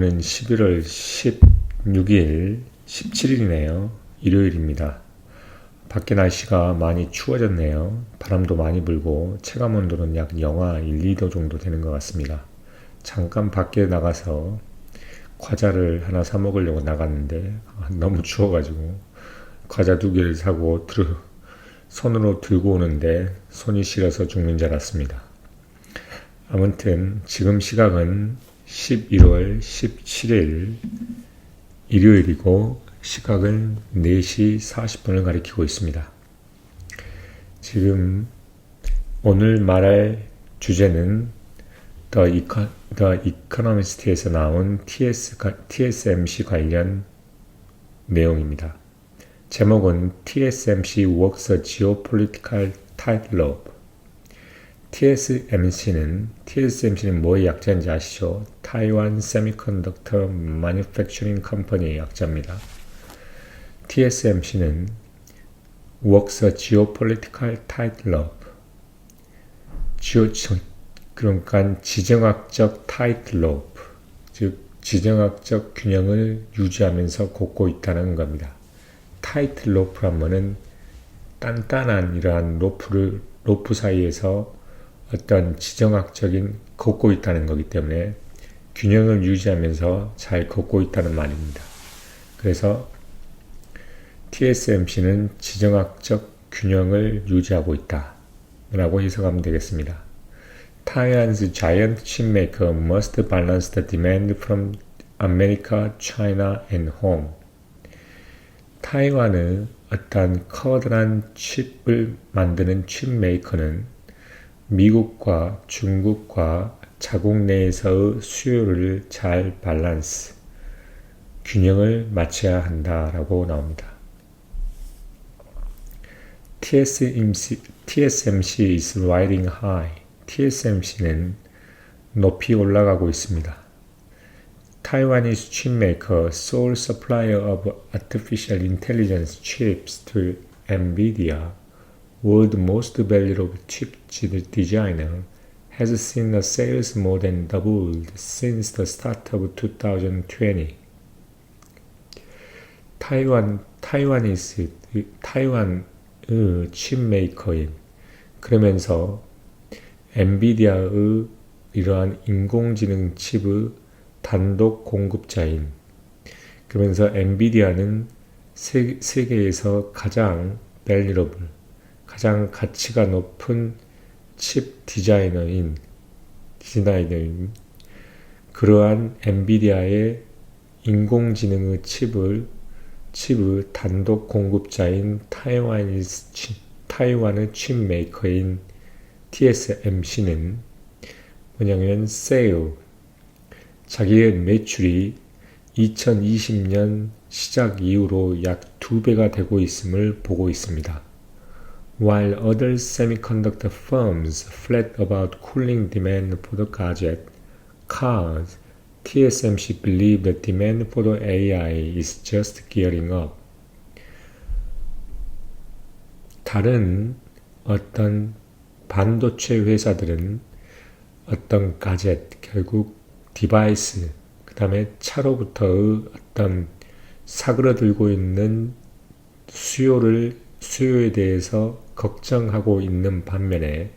오늘은 11월 16일, 17일이네요. 일요일입니다. 밖에 날씨가 많이 추워졌네요. 바람도 많이 불고 체감온도는 약 영하 1, 2도 정도 되는 것 같습니다. 잠깐 밖에 나가서 과자를 하나 사 먹으려고 나갔는데 너무 추워가지고 과자 2개를 사고 손으로 들고 오는데 손이 시려서 죽는 줄 알았습니다. 아무튼 지금 시각은 11월 17일 일요일이고 시각은 4시 40분을 가리키고 있습니다. 지금 오늘 말할 주제는 The Economist에서 나온 TSMC 관련 내용입니다. 제목은 TSMC Works a Geopolitical Tightrope. TSMC는 뭐의 약자인지 아시죠? Taiwan Semiconductor Manufacturing Company의 약자입니다. TSMC는 works a geopolitical tightrope. 그러니까 지정학적 tightrope, 즉 지정학적 균형을 유지하면서 걷고 있다는 겁니다. tightrope란 단단한 이러한 로프 사이에서 어떤 지정학적인 걷고 있다는 거기 때문에 균형을 유지하면서 잘 걷고 있다는 말입니다. 그래서 TSMC는 지정학적 균형을 유지하고 있다 라고 해석하면 되겠습니다. Taiwan's giant chipmaker must balance the demand from America, China and home. 타이완의 어떤 커다란 칩을 만드는 칩메이커는 미국과 중국과 자국 내에서의 수요를 잘 균형을 맞춰야 한다라고 나옵니다. TSMC is riding high. TSMC는 높이 올라가고 있습니다. Taiwanese chipmaker, sole supplier of artificial intelligence chips to NVIDIA, world's most valuable chip designer, has seen a sales more than doubled since the start of 2020. 타이완의 칩메이커인, 그러면서 엔비디아의 이러한 인공지능 칩의 단독 공급자인, 그러면서 엔비디아는 세계에서 가장 valuable, 가장 가치가 높은 칩 디자이너인 그러한 엔비디아의 인공지능의 칩의 단독 공급자인 타이완의 칩메이커인 TSMC는 뭐냐면 자기의 매출이 2020년 시작 이후로 약 2배가 되고 있음을 보고 있습니다. While other semiconductor firms fret about cooling demand for the cars, TSMC believe the demand for the AI is just gearing up. 다른 어떤 반도체 회사들은 어떤 가젯, 결국 디바이스, 그 다음에 차로부터의 어떤 사그러들고 있는 수요에 대해서 걱정하고 있는 반면에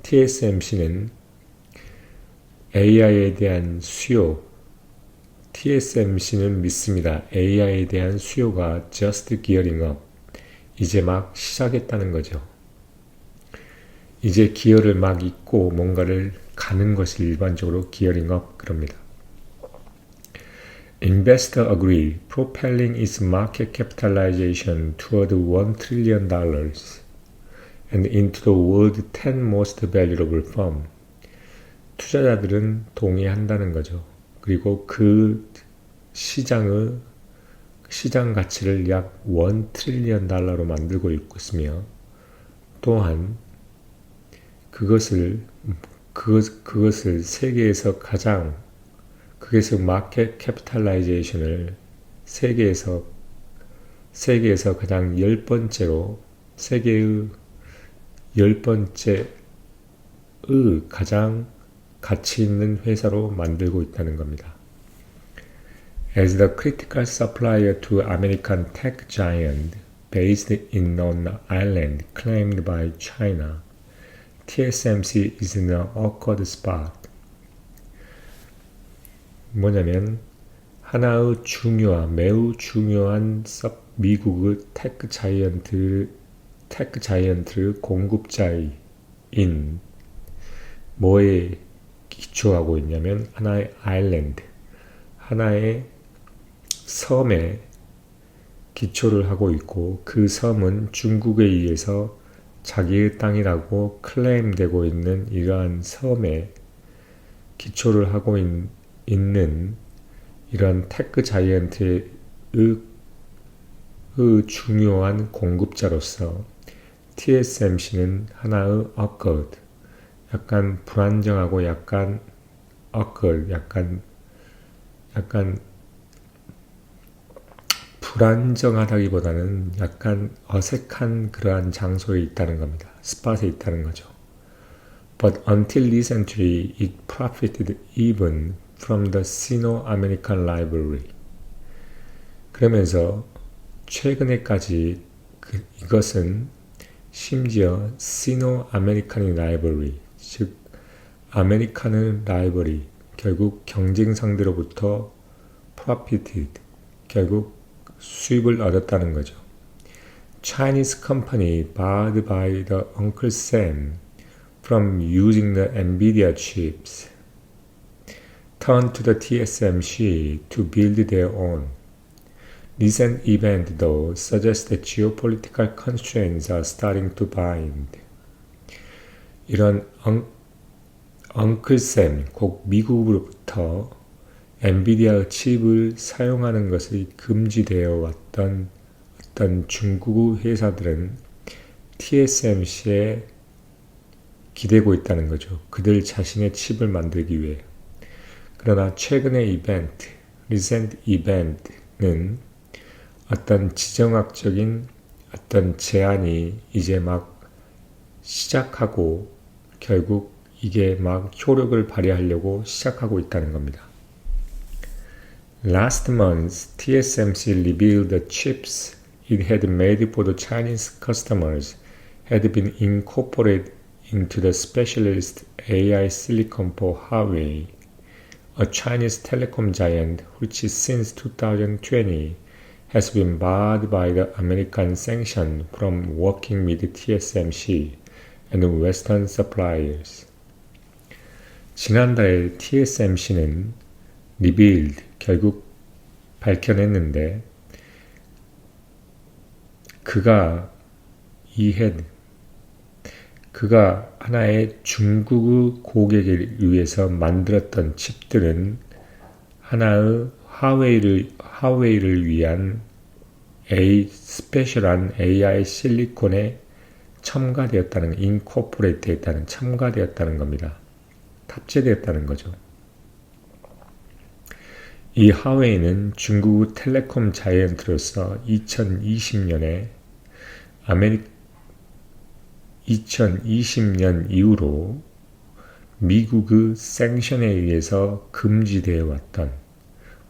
TSMC는 AI에 대한 TSMC는 믿습니다. AI에 대한 수요가 just gearing up, 이제 막 시작했다는 거죠. 이제 기어를 막 잇고 뭔가를 가는 것이 일반적으로 gearing up 그럽니다. Investor agree, propelling its market capitalization toward $1 trillion and into the world's 10 most valuable firm. 투자자들은 동의한다는 거죠. 그리고 그 시장 가치를 약 $1 trillion 만들고 있으며, 또한 그것을 세계에서 마켓 캐피탈라이제이션을 세계에서 가장 10번째로, 세계의 10번째의 가장 가치 있는 회사로 만들고 있다는 겁니다. as the critical supplier to American tech giant based in an island claimed by China, TSMC is in an awkward spot. 뭐냐면 하나의 매우 중요한 미국의 테크 자이언트 공급자인 뭐에 기초하고 있냐면 하나의 아일랜드, 하나의 섬에 기초를 하고 있고 그 섬은 중국에 의해서 자기의 땅이라고 클레임되고 있는 이러한 섬에 기초를 하고 있는 이런 테크 자이언트의 중요한 공급자로서 TSMC는 하나의 awkward, 약간 불안정하고 약간 불안정하다기보다는 약간 어색한 그러한 장소에 있다는 겁니다. 스팟에 있다는 거죠. But until recently, it profited even from the Sino-American Library. 그러면서 최근에까지 이것은 심지어 Sino-American Library, 즉 아메리칸의 라이벌이 결국 경쟁 상대로부터 profited, 결국 수입을 얻었다는 거죠. Chinese company barred by the Uncle Sam from using the NVIDIA chips turned to the TSMC to build their own. Recent event though suggests that geopolitical constraints are starting to bind. 이런 Uncle Sam, 곧 미국으로부터 엔비디아 칩을 사용하는 것이 금지되어 왔던 어떤 중국 회사들은 TSMC에 기대고 있다는 거죠. 그들 자신의 칩을 만들기 위해. 그러나 최근의 이벤트, recent event는 어떤 지정학적인 어떤 제안이 이제 막 시작하고 결국 이게 막 효력을 발휘하려고 시작하고 있다는 겁니다. Last month, TSMC revealed the chips it had made for the Chinese customers had been incorporated into the specialist AI silicon for Huawei, a Chinese telecom giant which since 2020 has been barred by the American sanction from working with TSMC and Western suppliers. 지난달 TSMC는 revealed, 결국 밝혀냈는데 그가 하나의 중국의 고객을 위해서 만들었던 칩들은 하나의 하웨이를 위한 스페셜한 AI 실리콘에 첨가되었다는, 인코퍼레이트했다는, 첨가되었다는 겁니다. 탑재되었다는 거죠. 이 하웨이는 중국 텔레콤 자이언트로서 2020년 이후로 미국의 생션에 의해서 금지되어 왔던,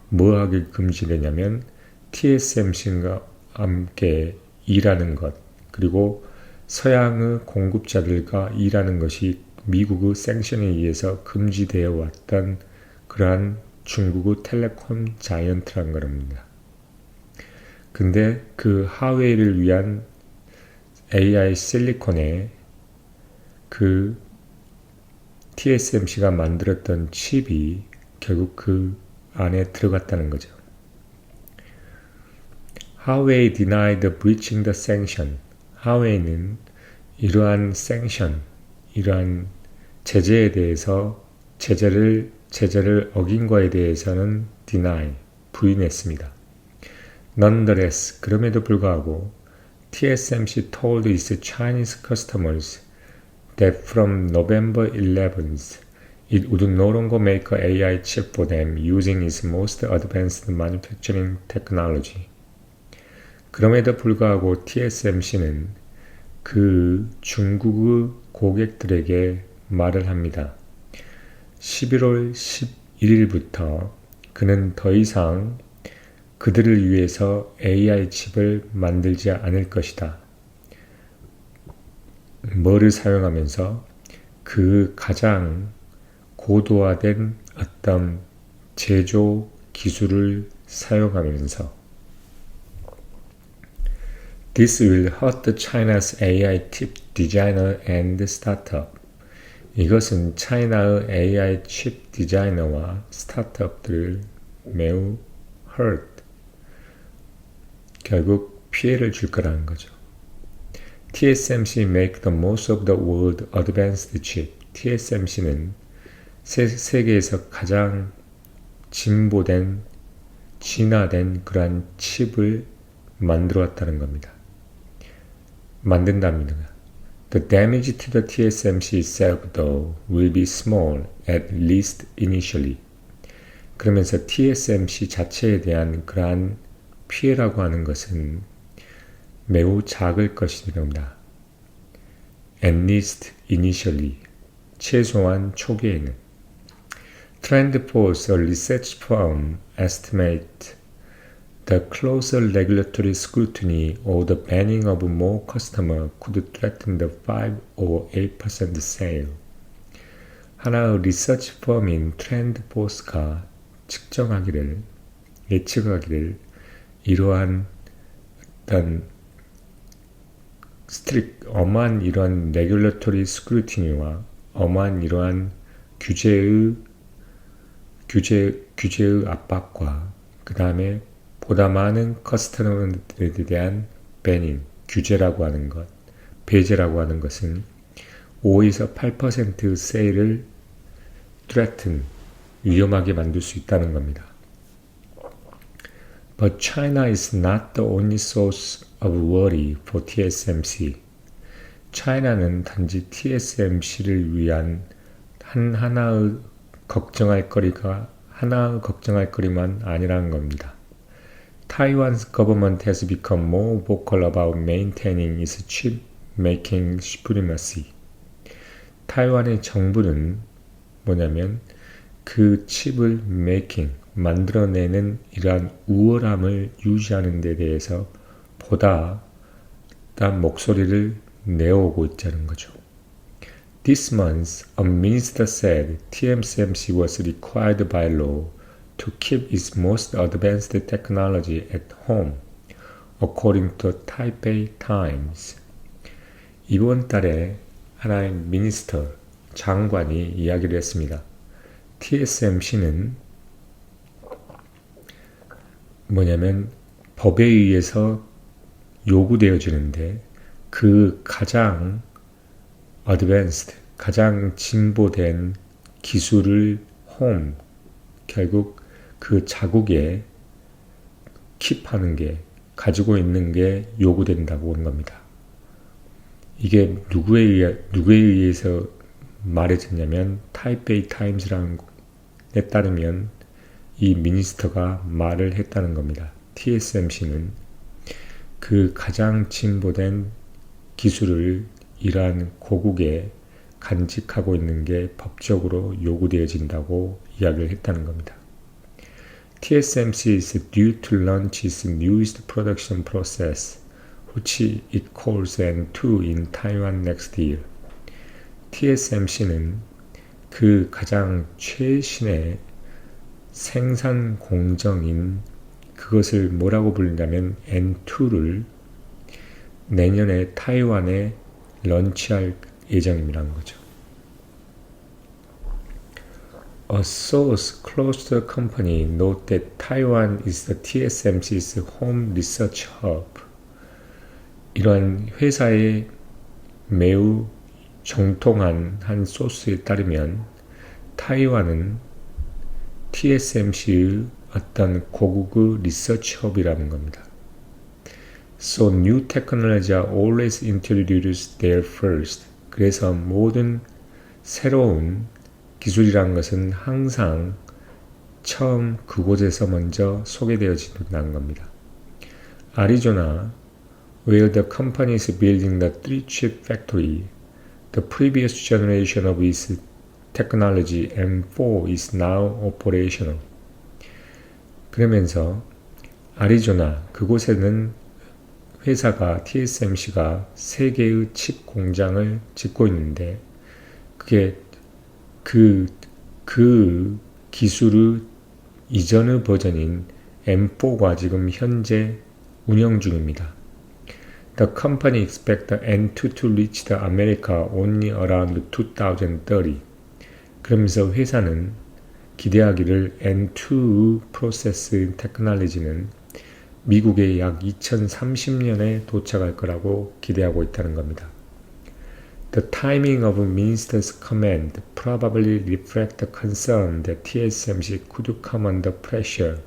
뭐하게 금지되냐면 TSMC와 함께 일하는 것, 그리고 서양의 공급자들과 일하는 것이 미국의 생션에 의해서 금지되어 왔던 그러한 중국의 텔레콤 자이언트란 겁니다. 근데 그 하웨이를 위한 AI 실리콘에 그 TSMC가 만들었던 칩이 결국 그 안에 들어갔다는 거죠. Huawei denied breaching the sanction. 하웨이는 이러한 sanction, 이러한 제재에 대해서 제재를 어긴 거에 대해서는 deny, 부인했습니다. Nonetheless, 그럼에도 불구하고 TSMC told its Chinese customers that from November 11th, it would no longer make an AI chip for them using its most advanced manufacturing technology. 그럼에도 불구하고 TSMC는 그 중국의 고객들에게 말을 합니다. 11월 11일부터 그는 더 이상 그들을 위해서 AI 칩을 만들지 않을 것이다. 뭐를 사용하면서? 그 가장 고도화된 어떤 제조 기술을 사용하면서 This will hurt China's AI chip designer and startup. 이것은 차이나의 AI 칩 디자이너와 스타트업들을 매우 hurt, 결국 피해를 줄 거라는 거죠. TSMC make the most of the world advanced chip. TSMC는 세계에서 가장 진보된, 진화된 그러한 칩을 만들어 왔다는 겁니다. 만든답니다. The damage to the TSMC itself, though, will be small, at least initially. 그러면서 TSMC 자체에 대한 그러한 피해라고 하는 것은 매우 작을 것입니다. At least initially. 최소한 초기에는. TrendForce, a research firm, estimate the closer regulatory scrutiny or the banning of more customers could threaten the 5 or 8% sale. 하나의 리서치 펌인 트렌드포스가 예측하기를 이러한 어떤 엄한 이러한 레귤러토리 스크루티니와 엄한 이러한 규제의 압박과 그 다음에 보다 많은 커스터머들에 대한 배닝, 규제라고 하는 것, 배제라고 하는 것은 5에서 8% 세일을 threaten, 위험하게 만들 수 있다는 겁니다. But China is not the only source of worry for TSMC. 차이나는 단지 TSMC를 위한 하나의 걱정할 거리만 아니라는 겁니다. Taiwan's government has become more vocal about maintaining its chip-making supremacy. 타이완의 정부는 뭐냐면 그 칩을 만들어내는 이러한 우월함을 유지하는 데 대해서 보다 목소리를 내어오고 있다는 거죠. This month, a minister said TSMC was required by law to keep its most advanced technology at home, according to Taipei Times. 이번 달에 하나의 미니스터, 장관이 이야기를 했습니다. TSMC는 뭐냐면 법에 의해서 요구되어지는데 그 가장 advanced, 가장 진보된 기술을 결국 그 자국에 킵하는 게, 가지고 있는 게 요구된다고 하는 겁니다. 이게 누구에 의해서 말해졌냐면 타이페이 타임즈라는 데 따르면 이 미니스터가 말을 했다는 겁니다. TSMC는 그 가장 진보된 기술을 이러한 고국에 간직하고 있는 게 법적으로 요구되어진다고 이야기를 했다는 겁니다. TSMC is due to launch its newest production process, which it calls N2 in Taiwan next year. TSMC는 그 가장 최신의 생산 공정인 그것을 뭐라고 부른다면 N2를 내년에 타이완에 런치할 예정이라는 거죠. A source close to the company noted that Taiwan is the TSMC's home research hub. 이러한 회사의 매우 정통한 한 소스에 따르면 타이완은 TSMC의 어떤 고국의 리서치 허브라는 겁니다. So new technologies are always introduced there first. 그래서 모든 새로운 기술이라는 것은 항상 처음 그곳에서 먼저 소개되어진다는 겁니다. 아리조나, where the company is building the 3-chip factory, the previous generation of its technology M4 is now operational. 그러면서 애리조나 그곳에는 회사가 TSMC가 3개의 칩 공장을 짓고 있는데 그게 그 기술의 이전의 버전인 M4가 지금 현재 운영 중입니다. The company expects the N2 to reach the America only around 2030. 그러면서 회사는 기대하기를 N2 프로세스 테크놀로지는 미국에 약 2030년에 도착할 거라고 기대하고 있다는 겁니다. The timing of Minister's command probably reflects the concern that TSMC could come under pressure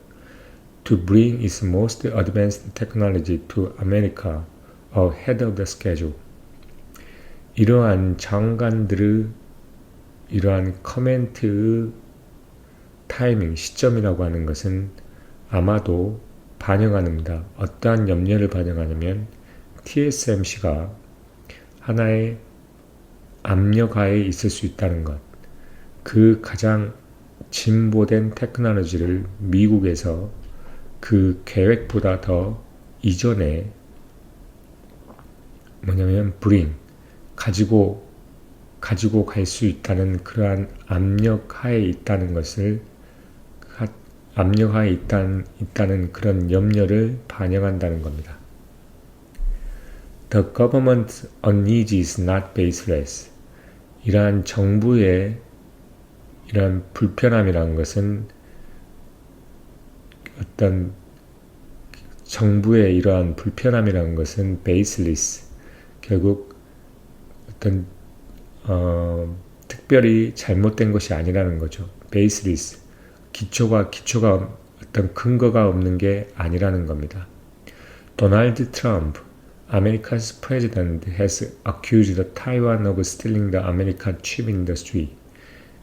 to bring its most advanced technology to America ahead of the schedule. 이러한 장관들의 이러한 커멘트의 타이밍, 시점이라고 하는 것은 아마도 반영합니다. 어떠한 염려를 반영하냐면 TSMC가 하나의 압력하에 있을 수 있다는 것. 그 가장 진보된 테크놀로지를 미국에서 그 계획보다 더 이전에 가지고 갈 수 있다는 그러한 압력하에 있다는 것을 압력하에 있다는 그런 염려를 반영한다는 겁니다. The government's unease is not baseless. 이러한 정부의 이러한 불편함이라는 것은 어떤 정부의 이러한 불편함이라는 것은 baseless. 결국 어떤 특별히 잘못된 것이 아니라는 거죠. baseless. 기초가 어떤 근거가 없는 게 아니라는 겁니다. 도널드 트럼프, America's president, has accused Taiwan of stealing the American chip industry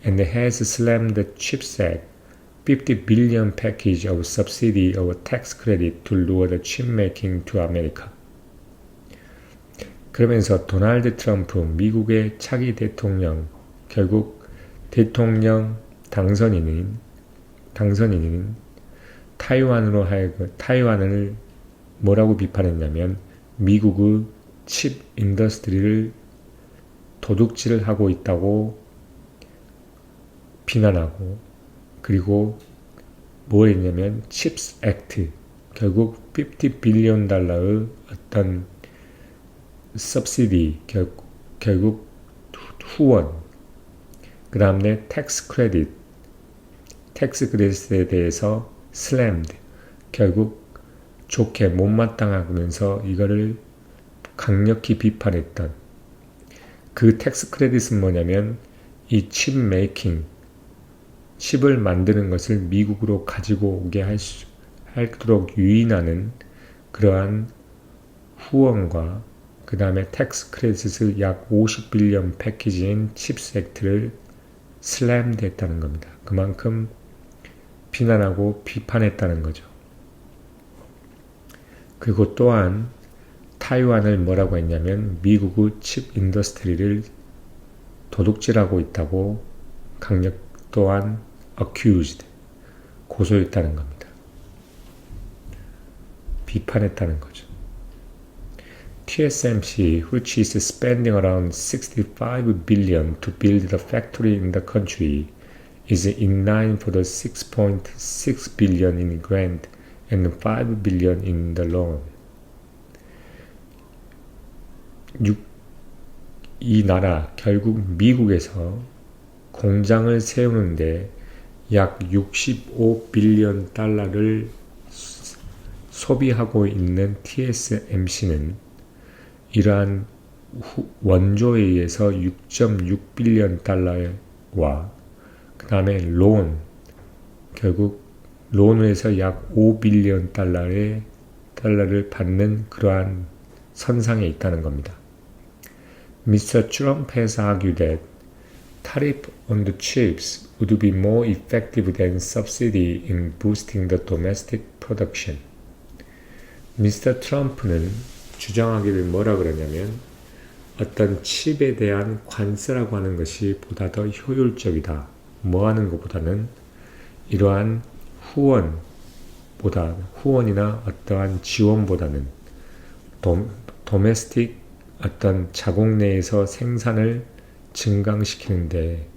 and has slammed the CHIPS Act, $50 billion package of subsidy of tax credit to lure the chip making to America. 그러면서 도널드 트럼프, 미국의 차기 대통령, 결국 대통령 당선인인 타이완을 뭐라고 비판했냐면 미국의 칩 인더스트리를 도둑질을 하고 있다고 비난하고 그리고 뭐 했냐면 칩스 액트 결국 $50 빌리언 달러의 어떤 subsidy 결국 후원 그 다음에 텍스 크레딧에 대해서 slammed 결국 좋게 못마땅하면서 이거를 강력히 비판했던 그 텍스 크레딧은 뭐냐면 이 칩 메이킹 칩을 만드는 것을 미국으로 가지고 오게 하도록 유인하는 그러한 후원과 그 다음에 텍스 크레딧을 약 50빌리언 패키지인 칩스 액트를 슬램드 했다는 겁니다. 그만큼 비난하고 비판했다는 거죠. 그리고 또한 타이완을 뭐라고 했냐면 미국의 칩 인더스트리를 도둑질하고 있다고 또한 accused 고소했다는 겁니다. 비판했다는 거죠. TSMC, which is spending around $65 billion to build the factory in the country, is in line for the $6.6 billion in grant and $5 billion in the loan. 이 나라, 결국 미국에서 공장을 세우는데 약 65빌리언 달러를 소비하고 있는 TSMC는 이러한 원조에 의해서 6.6빌리언 달러와 그 다음에 결국 론에서 약 5빌리언 달러를 받는 그러한 선상에 있다는 겁니다. Mr. Trump has argued that tariff on the chips would be more effective than subsidy in boosting the domestic production. Mr. 트럼프는 주장하기를 뭐라 그러냐면 어떤 칩에 대한 관세라고 하는 것이 보다 더 효율적이다. 뭐 하는 것보다는 이러한 후원, 후원보다 후원이나 어떠한 지원보다는 도메스틱 어떤 자국 내에서 생산을 증강시키는데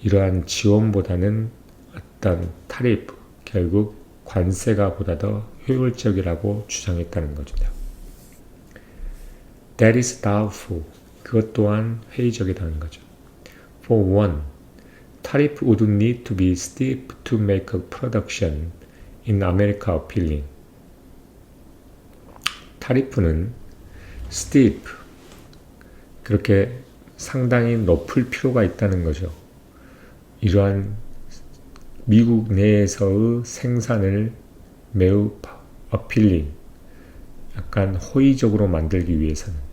이러한 지원보다는 어떤 타리프, 결국 관세가 보다 더 효율적이라고 주장했다는 것입니다. That is doubtful. 그것 또한 회의적이라는 거죠. For one, tariff would need to be steep to make a production in America appealing. 타리프는 steep, 그렇게 상당히 높을 필요가 있다는 거죠. 이러한 미국 내에서의 생산을 매우 appealing, 약간 호의적으로 만들기 위해서는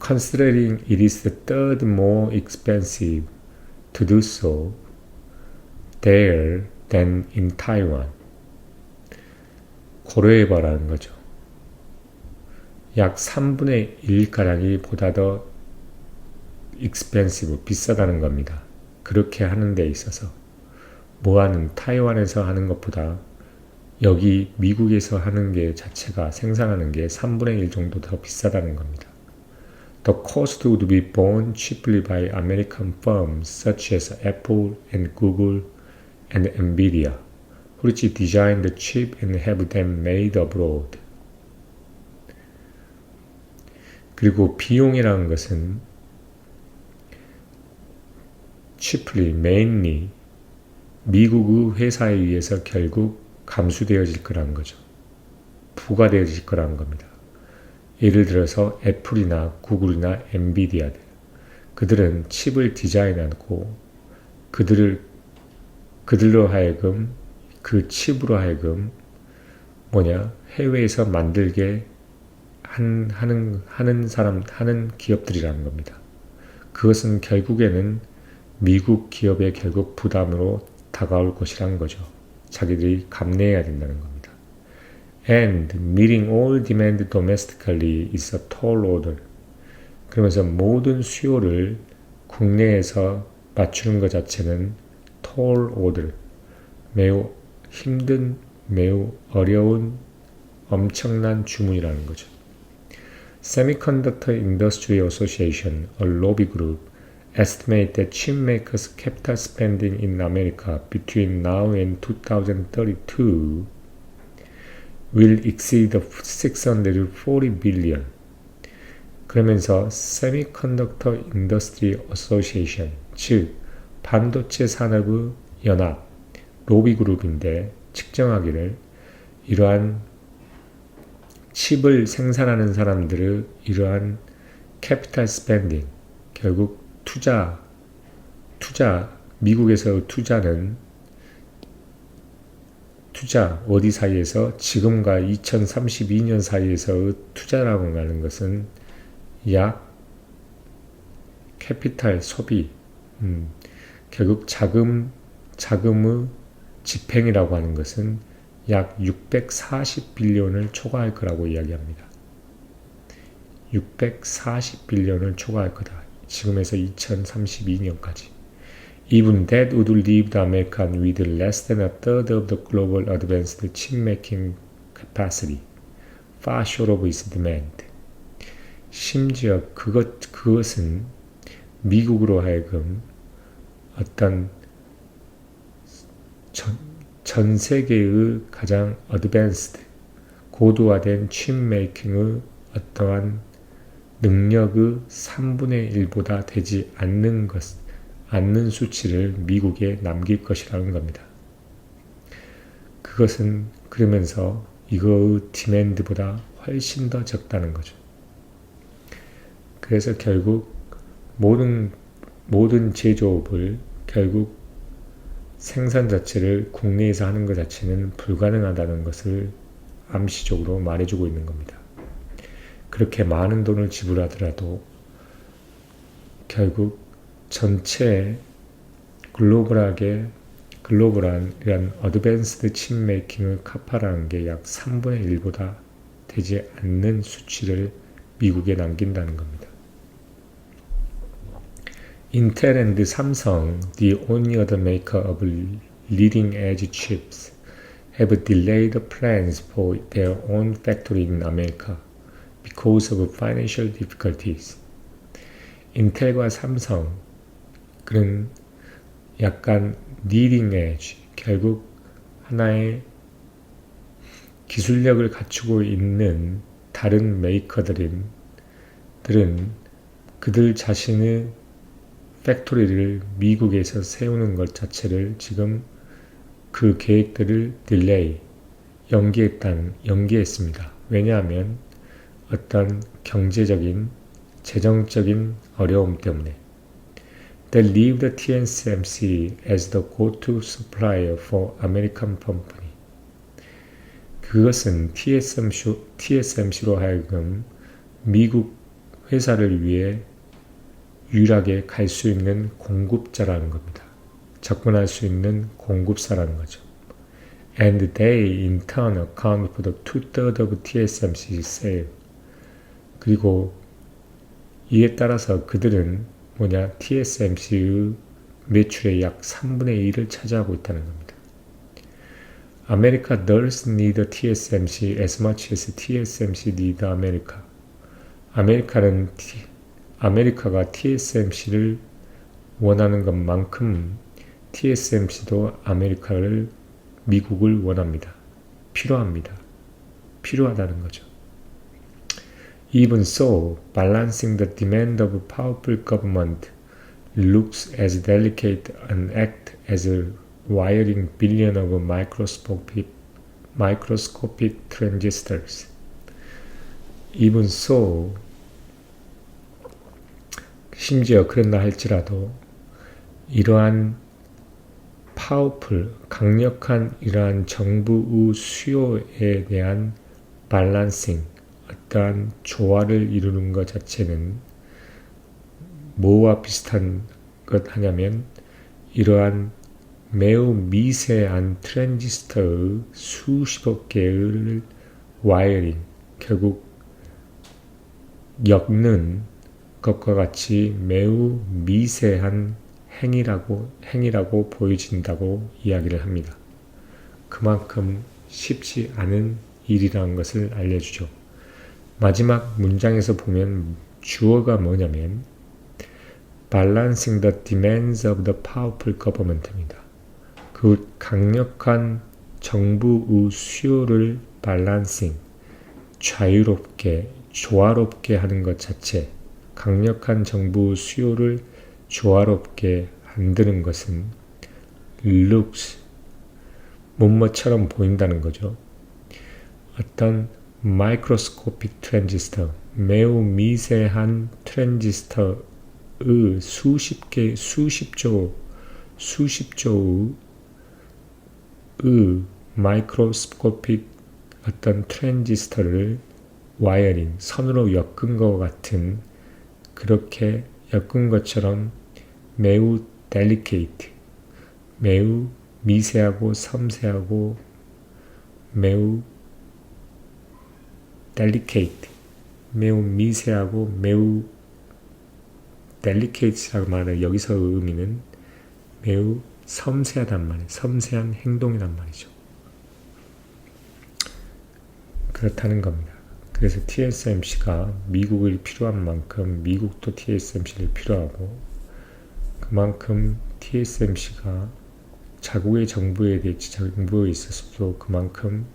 Considering it is the third more expensive to do so there than in Taiwan. 고려해봐라는 거죠. 약 3분의 1가량이 보다 더 expensive, 비싸다는 겁니다. 그렇게 하는 데 있어서 뭐하는 타이완에서 하는 것보다 여기 미국에서 하는 게 자체가 생산하는 게 3분의 1 정도 더 비싸다는 겁니다. The cost would be borne cheaply by American firms such as Apple and Google and Nvidia, which design the chip and have them made abroad. 그리고 비용이라는 것은 cheaply, mainly 미국의 회사에 의해서 결국 감수되어질 거라는 거죠. 부과되어질 거라는 겁니다. 예를 들어서 애플이나 구글이나 엔비디아들, 그들은 칩을 디자인하고 그들로 하여금 그 칩으로 하여금 해외에서 만들게 하는 기업들이라는 겁니다. 그것은 결국에는 미국 기업의 결국 부담으로 다가올 것이라는 거죠. 자기들이 감내해야 된다는 겁니다. And meeting all demand domestically is a tall order. 그러면서 모든 수요를 국내에서 맞추는 것 자체는 tall order, 매우 힘든, 매우 어려운 엄청난 주문이라는 거죠. Semiconductor Industry Association, a lobby group, estimate that chipmakers' capital spending in America between now and 2032 will exceed 640 billion. 그러면서 Semiconductor Industry Association, 즉 반도체 산업의 연합, 로비 그룹인데 측정하기를 이러한 칩을 생산하는 사람들의 이러한 캐피탈 스펜딩, 결국 투자, 미국에서의 투자 어디 사이에서 지금과 2032년 사이에서의 투자라고 하는 것은 약 캐피탈 소비, 결국 자금의 집행이라고 하는 것은 약 640빌리언을 초과할 거라고 이야기합니다. 640빌리언을 초과할 거다. 지금에서 2032년까지. Even that would leave the American with less than a third of the global advanced chip-making capacity, far short of its demand. 심지어 그것은 미국으로 하여금 어떤 전 세계의 가장 어드밴스드, 고도화된 칩메이킹의 어떠한 능력의 3분의 1보다 되지 않는 수치를 미국에 남길 것이라는 겁니다. 그것은 그러면서 이거의 디맨드보다 훨씬 더 적다는 거죠. 그래서 결국 모든 제조업을 결국 생산 자체를 국내에서 하는 것 자체는 불가능하다는 것을 암시적으로 말해주고 있는 겁니다. 그렇게 많은 돈을 지불하더라도 결국 전체 글로벌한 이런 어드밴스드 칩메이킹의 카파라는 게 약 3분의 1보다 되지 않는 수치를 미국에 남긴다는 겁니다. Intel and Samsung, the only other maker of leading edge chips have delayed plans for their own factory in America because of financial difficulties. 인텔과 삼성, 그런 약간 leading edge, 결국 하나의 기술력을 갖추고 있는 다른 메이커들은 그들 자신의 팩토리를 미국에서 세우는 것 자체를 지금 그 계획들을 연기했습니다. 왜냐하면 어떤 경제적인, 재정적인 어려움 때문에. They leave the TSMC as the go-to supplier for American company. 그것은 TSMC로 하여금 미국 회사를 위해 유일하게 갈 수 있는 공급자라는 겁니다. 접근할 수 있는 공급사라는 거죠. And they in turn account for the 2/3 of TSMC's sale. 그리고 이에 따라서 그들은 TSMC의 매출의 약 3분의 1을 차지하고 있다는 겁니다. America does need TSMC as much as TSMC need America. 아메리카가 TSMC를 원하는 것만큼 TSMC도 미국을 원합니다. 필요하다는 거죠. Even so, balancing the demand of powerful government looks as delicate an act as wiring billions of microscopic transistors. Even so, 심지어 그런다 할지라도 이러한 강력한 이러한 정부의 수요에 대한 밸런싱, 어떠한 조화를 이루는 것 자체는 뭐와 비슷한 것 하냐면 이러한 매우 미세한 트랜지스터의 수십억 개의 와이어링, 결국 엮는 것과 같이 매우 미세한 행위라고 보여진다고 이야기를 합니다. 그만큼 쉽지 않은 일이라는 것을 알려주죠. 마지막 문장에서 보면 주어가 뭐냐면 Balancing the demands of the powerful government입니다. 그 강력한 정부의 수요를 밸런싱, 조화롭게 하는 것 자체, 강력한 정부의 수요를 조화롭게 만드는 것은 looks, 뭐뭐처럼 보인다는 거죠. 어떤 마이크로스코픽 트랜지스터, 매우 미세한 트랜지스터의 수십조의 마이크로스코픽 어떤 트랜지스터를 와이어링, 선으로 엮은 것 같은, 그렇게 엮은 것처럼 매우 delicate, 매우 미세하고 섬세하고 매우 delicate, 매우 미세하고 매우 delicate라고 말해. 여기서 의미는 매우 섬세하단 말이에요. 섬세한 행동이란 말이죠. 그렇다는 겁니다. 그래서 TSMC가 미국을 필요한 만큼 미국도 TSMC를 필요하고, 그만큼 TSMC가 자국의 정부에 있어서도 그만큼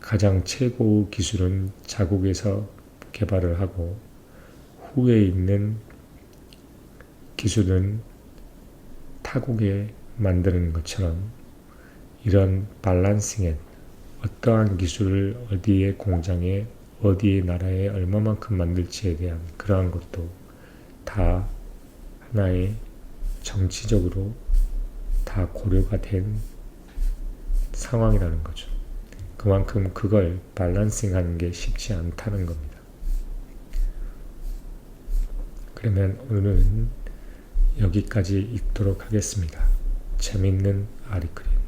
가장 최고의 기술은 자국에서 개발을 하고 후에 있는 기술은 타국에 만드는 것처럼 이런 밸런싱에 어떠한 기술을 어디의 공장에 어디의 나라에 얼마만큼 만들지에 대한 그러한 것도 다 하나의 정치적으로 다 고려가 된 상황이라는 거죠. 그만큼 그걸 밸런싱하는 게 쉽지 않다는 겁니다. 그러면 오늘은 여기까지 읽도록 하겠습니다. 재밌는 아리크림.